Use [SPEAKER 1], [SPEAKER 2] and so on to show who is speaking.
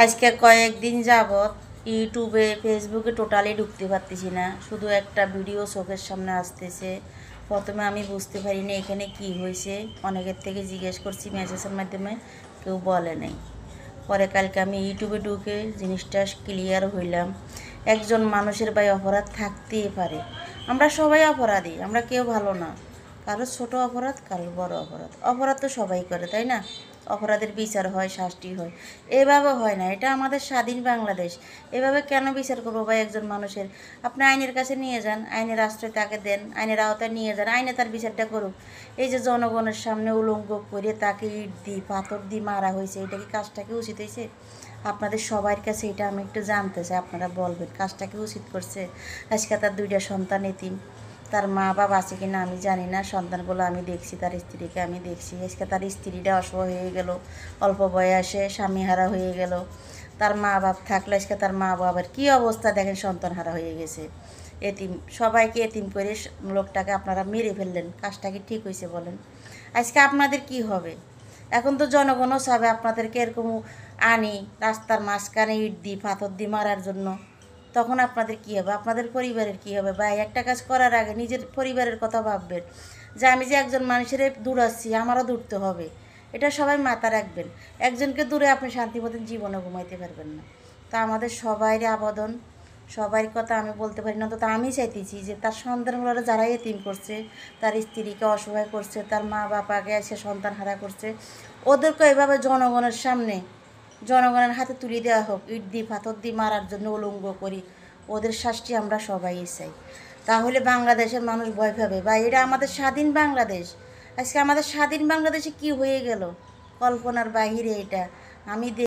[SPEAKER 1] আজকে কয়েকদিন যাবৎ ইউটিউবে ফেসবুকে টোটালি ঢুকতে পারতেছি না, শুধু একটা ভিডিও চোখের সামনে আসতেছে। প্রথমে আমি বুঝতে পারিনি এখানে কি হয়েছে, অনেকের থেকে জিজ্ঞেস করছি মেসেজের মাধ্যমে, কেউ বলে নাই। পরে কালকে আমি ইউটিউবে ঢুকে জিনিসটা ক্লিয়ার হইলাম। একজন মানুষের ভাই অপরাধ থাকতেই পারে, আমরা সবাই অপরাধী, আমরা কেউ ভালো না। কারো ছোট অপরাধ, কারো বড় অপরাধ, অপরাধ তো সবাই করে, তাই না? অপরাধের বিচার হয়, শাস্তি হয়। এভাবে হয় না, এটা আমাদের স্বাধীন বাংলাদেশ। এভাবে কেন বিচার করবো ভাই একজন মানুষের? আপনি আইনের কাছে নিয়ে যান, আইনের আশ্রয় তাকে দেন, আইনের আওতায় নিয়ে যান, আইনে তার বিচারটা করুক। এই যে জনগণের সামনে উলঙ্গ করে তাকে ইট দিয়ে পাথর দিয়ে মারা হয়েছে, এটা কি কাজটা কি উচিত হয়েছে? আপনাদের সবার কাছে এটা আমি একটু জানতে চাই, আপনারা বলবেন কাজটা কি উচিত করছে? আজকে তার দুইটা সন্তান এতিম, তার মা বাবা আছে কিনা আমি জানি না, সন্তানগুলো আমি দেখছি, তার স্ত্রীকে আমি দেখছি। আজকে তার স্ত্রীটা অসহায় হয়ে গেল, অল্প বয়সে স্বামীহারা হয়ে গেল। তার মা বাপ থাকলে আজকে তার মা বাবার কী অবস্থা দেখেন, সন্তানহারা হয়ে গেছে। এতিম, সবাইকে এতিম করে লোকটাকে আপনারা মেরে ফেললেন, কাজটা কি ঠিক হয়েছে বলেন? আজকে আপনাদের কি হবে? এখন তো জনগণও চাবে আপনাদেরকে এরকম আনি রাস্তার মাঝখানে ইট দিই পাথর দিয়ে মারার জন্য। তখন আপনাদের কী হবে, আপনাদের পরিবারের কী হবে? ভাই, একটা কাজ করার আগে নিজের পরিবারের কথা ভাববেন, যে আমি যে একজন মানুষের দূরাচ্ছি, আমারও দূরতে হবে, এটা সবাই মাথা রাখবেন। একজনকে দূরে আপনি শান্তি মতন জীবনে ঘুমাইতে পারবেন না। তা আমাদের সবাইরই আবেদন, সবার কথা আমি বলতে পারি না, তো আমি চাইতেছি যে তার সন্তানগুলো যারা এতিম করছে, তার স্ত্রীকে অসহায় করছে, তার মা বাবাকে এসে সন্তান হারা করছে, ওদেরকে এভাবে জনগণের সামনে, জনগণের হাতে তুলে দেওয়া হোক, ইট দিয়ে পাথর দিয়ে মারার জন্য উলঙ্গ করি। ওদের শাস্তি আমরা সবাই চাই, তাহলে বাংলাদেশের মানুষ ভয় পাবে। বা এটা আমাদের স্বাধীন বাংলাদেশ। আজকে আমাদের স্বাধীন বাংলাদেশে কি হয়ে গেল, কল্পনার বাহিরে এটা। আমি